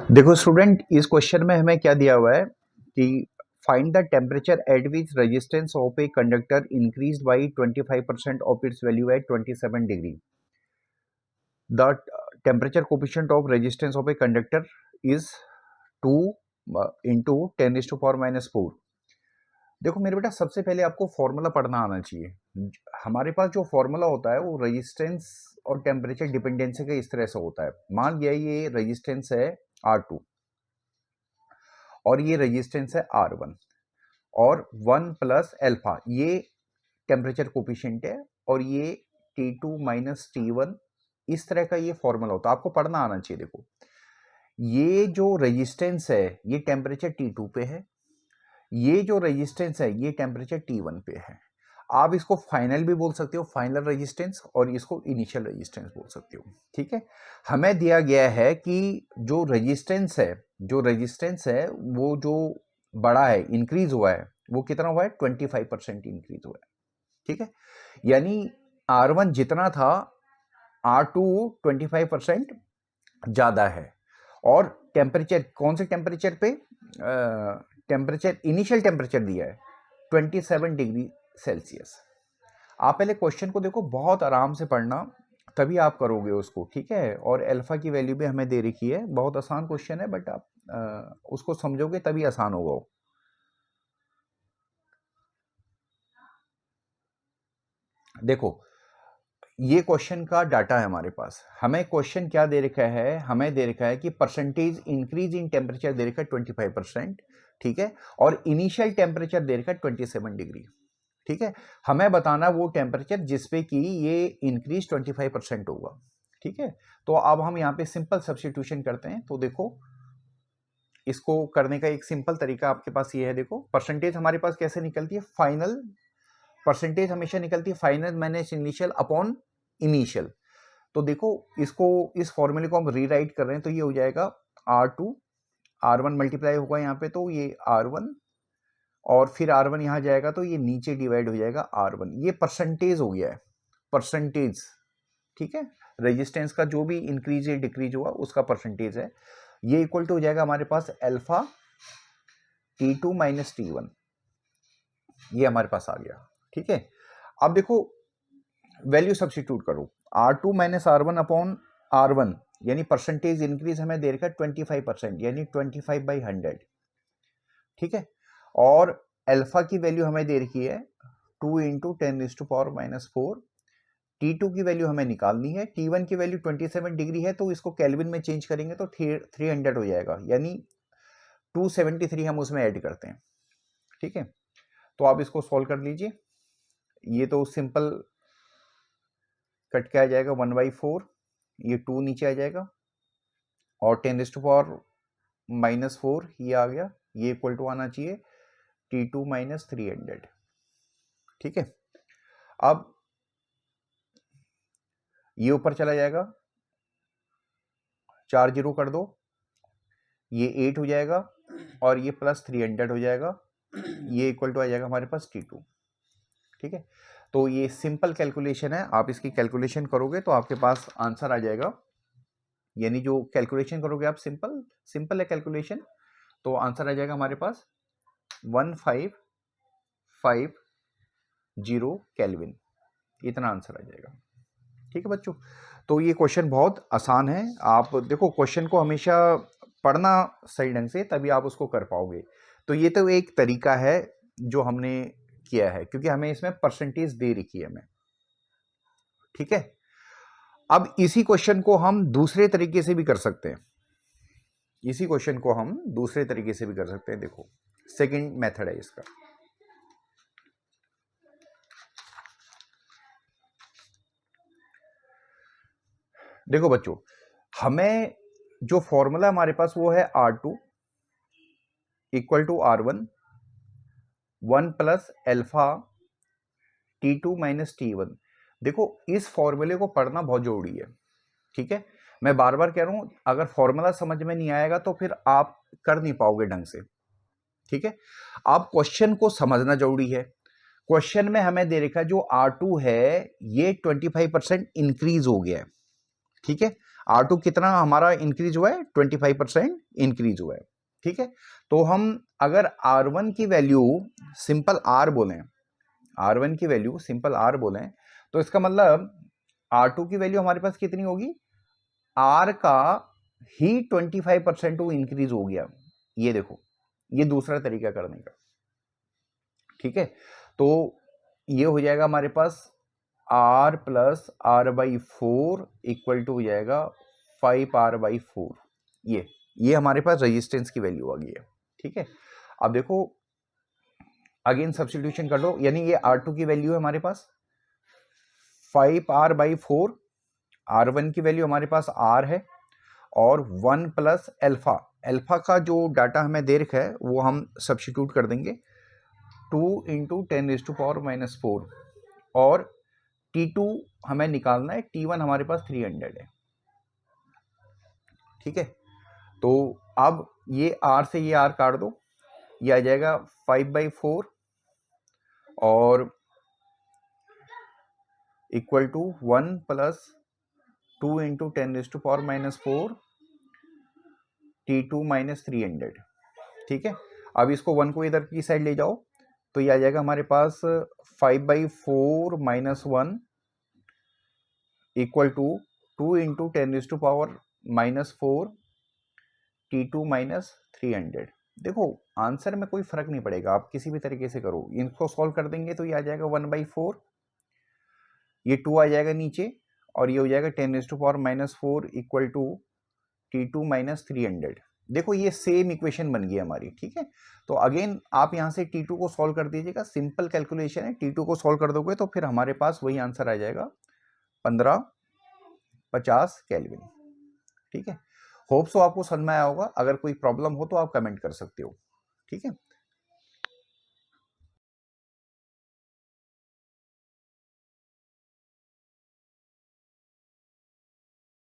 देखो स्टूडेंट, इस क्वेश्चन में हमें क्या दिया हुआ है कि find the temperature at which resistance of a conductor increased by 25% of its value at 27 degree. The temperature coefficient of resistance of a conductor is 2 into 10⁻⁴। देखो मेरे बेटा, सबसे पहले आपको फॉर्मूला पढ़ना आना चाहिए। हमारे पास जो फॉर्मूला होता है वो रेजिस्टेंस और टेम्परेचर डिपेंडेंसी का इस तरह से होता है। मान लिया ये रेजिस्टेंस है R2 और ये रेजिस्टेंस है R1 और 1 प्लस एल्फा ये टेम्परेचर कोफिशिएंट है और ये T2 माइनस T1, इस तरह का ये फॉर्मूला होता है। आपको पढ़ना आना चाहिए। देखो ये जो रेजिस्टेंस है ये टेम्परेचर T2 पे है, ये जो रेजिस्टेंस है ये टेम्परेचर T1 पे है। आप इसको फाइनल भी बोल सकते हो, फाइनल रेजिस्टेंस, और इसको इनिशियल रेजिस्टेंस बोल सकते हो। ठीक है, हमें दिया गया है कि जो रेजिस्टेंस है वो जो बड़ा है, इंक्रीज हुआ है, वो कितना हुआ है? 25% इंक्रीज हुआ है। ठीक है, यानी R1 जितना था R2 25% ज्यादा है। और टेम्परेचर कौन से टेम्परेचर पे? टेम्परेचर, इनिशियल टेम्परेचर दिया है 27 डिग्री सेल्सियस। आप पहले क्वेश्चन को देखो, बहुत आराम से पढ़ना, तभी आप करोगे उसको। ठीक है, और अल्फा की वैल्यू भी हमें दे रखी है। बहुत आसान क्वेश्चन है, बट आप उसको समझोगे तभी आसान होगा वो। देखो ये क्वेश्चन का डाटा है हमारे पास। हमें क्वेश्चन क्या दे रखा है? हमें दे रखा है कि परसेंटेज इंक्रीज इन टेम्परेचर दे रखा है 25%। ठीक है, और इनिशियल टेम्परेचर दे रखा है 27 डिग्री। ठीक है, हमें बताना वो टेम्परेचर जिसपे कि ये इंक्रीज 25% होगा। ठीक है, तो अब हम यहाँ पे सिंपल सब्स्टिट्यूशन करते हैं। तो देखो इसको करने का एक सिंपल तरीका आपके पास ये है। देखो परसेंटेज हमारे पास कैसे निकलती है? फाइनल परसेंटेज हमेशा निकलती है final minus initial upon initial. तो देखो इसको, इस फॉर्मूले को हम रीराइट कर रहे हैं, तो ये हो जाएगा R2 R1 मल्टीप्लाई होगा यहाँ पे, तो ये R1 और फिर R1 यहाँ जाएगा तो ये नीचे डिवाइड हो जाएगा R1। ये परसेंटेज हो गया है, परसेंटेज। ठीक है, रेजिस्टेंस का जो भी इंक्रीज या डिक्रीज हुआ उसका परसेंटेज है। ये इक्वल टू हो जाएगा हमारे पास अल्फा T2 माइनस T1, ये हमारे पास आ गया। ठीक है, अब देखो वैल्यू सब्स्टिट्यूट करो। R2 minus R1 upon R1, यानी परसेंटेज इंक्रीज हमें दे रखा है 25%, यानी 25/100। ठीक है, और अल्फा की वैल्यू हमें दे रखी है 2 इंटू 10⁻⁴। T2 की वैल्यू हमें निकालनी है। T1 की वैल्यू 27 डिग्री है, तो इसको केल्विन में चेंज करेंगे तो 300 हो जाएगा, यानी 273 हम उसमें ऐड करते हैं। ठीक है, तो आप इसको सॉल्व कर लीजिए। ये तो सिंपल कट के आ जाएगा 1/4, ये 2 नीचे आ जाएगा और 10⁻⁴ ये आ गया। ये इक्वल टू आना चाहिए T2 माइनस 300। ठीक है, अब ये ऊपर चला जाएगा, 4 जीरो कर दो, ये 8 हो जाएगा और ये प्लस 300 हो जाएगा। ये इक्वल टू आ जाएगा हमारे पास T2। ठीक है, तो ये सिंपल कैलकुलेशन है। आप इसकी कैलकुलेशन करोगे तो आपके पास आंसर आ जाएगा, यानी जो कैलकुलेशन करोगे आप, सिंपल है कैलकुलेशन, तो आंसर आ जाएगा हमारे पास 1550 केल्विन, इतना आंसर आ जाएगा। ठीक है बच्चों, तो ये क्वेश्चन बहुत आसान है। आप देखो क्वेश्चन को हमेशा पढ़ना सही ढंग से, तभी आप उसको कर पाओगे। तो ये तो एक तरीका है जो हमने किया है, क्योंकि हमें इसमें परसेंटेज दे रखी है हमें। ठीक है, अब इसी क्वेश्चन को हम दूसरे तरीके से भी कर सकते हैं। इसी क्वेश्चन को हम दूसरे तरीके से भी कर सकते हैं। देखो सेकंड मेथड है इसका। देखो बच्चों, हमें जो फॉर्मूला हमारे पास वो है R2 equal to R1 1 plus alpha T2 minus T1। देखो इस फॉर्मूले को पढ़ना बहुत जरूरी है। ठीक है, मैं बार बार कह रहा हूं, अगर फॉर्मूला समझ में नहीं आएगा तो फिर आप कर नहीं पाओगे ढंग से। ठीक है, आप क्वेश्चन को समझना जरूरी है। क्वेश्चन में हमें दे रखा जो R2 है ये 25% इंक्रीज हो गया है। ठीक है, R2 कितना हमारा इंक्रीज हुआ है, 25% इंक्रीज हुआ है, ठीक है। तो हम अगर R1 की वैल्यू सिंपल R बोलें, R1 की वैल्यू सिंपल R बोलें, तो इसका मतलब R2 की वैल्यू हमारे पास कितनी होगी, R का ही 25% वो इंक्रीज हो गया। ये देखो, ये दूसरा तरीका करने का, ठीक है। तो ये हो जाएगा हमारे पास R plus R/4 equal to हो जाएगा 5R/4। ये हमारे पास रेजिस्टेंस की वैल्यू आ गई है, ठीक है। अब देखो अगेन सब्स्टिट्यूशन कर लो, यानी ये R2 की वैल्यू है हमारे पास 5R/4, R1 की वैल्यू हमारे पास R है, और 1 प्लस एल्फा, एल्फा का जो डाटा हमें दे रखा है वो हम सब्स्टिट्यूट कर देंगे 2 × 10⁻⁻⁴, और T2 हमें निकालना है, T1 हमारे पास 300 है, ठीक है। तो अब ये R से ये R काट दो, ये आ जाएगा 5/4 और इक्वल टू 1 प्लस 2 × 10⁻⁻⁴ T2 - 300, ठीक है। अब इसको 1 को इधर की साइड ले जाओ, तो ये आ जाएगा हमारे पास 5/4 - 1 इक्वल टू 2 × 10⁻⁻⁴ T2 - 300। देखो आंसर में कोई फर्क नहीं पड़ेगा, आप किसी भी तरीके से करो, इनको सॉल्व कर देंगे तो ये आ जाएगा 1/4, ये 2 आ जाएगा नीचे, और ये हो जाएगा 10⁻⁻⁴ इक्वल टू T2 - 300। देखो ये सेम इक्वेशन बन गई हमारी, ठीक है। तो अगेन आप यहाँ से T2 को सॉल्व कर दीजिएगा, सिंपल कैलकुलेशन है, T2 को सॉल्व कर दोगे तो फिर हमारे पास वही आंसर आ जाएगा 1550 केल्विन, ठीक है। होप सो आपको समझ में आया होगा, अगर कोई प्रॉब्लम हो तो आप कमेंट कर सकते हो, ठीक है।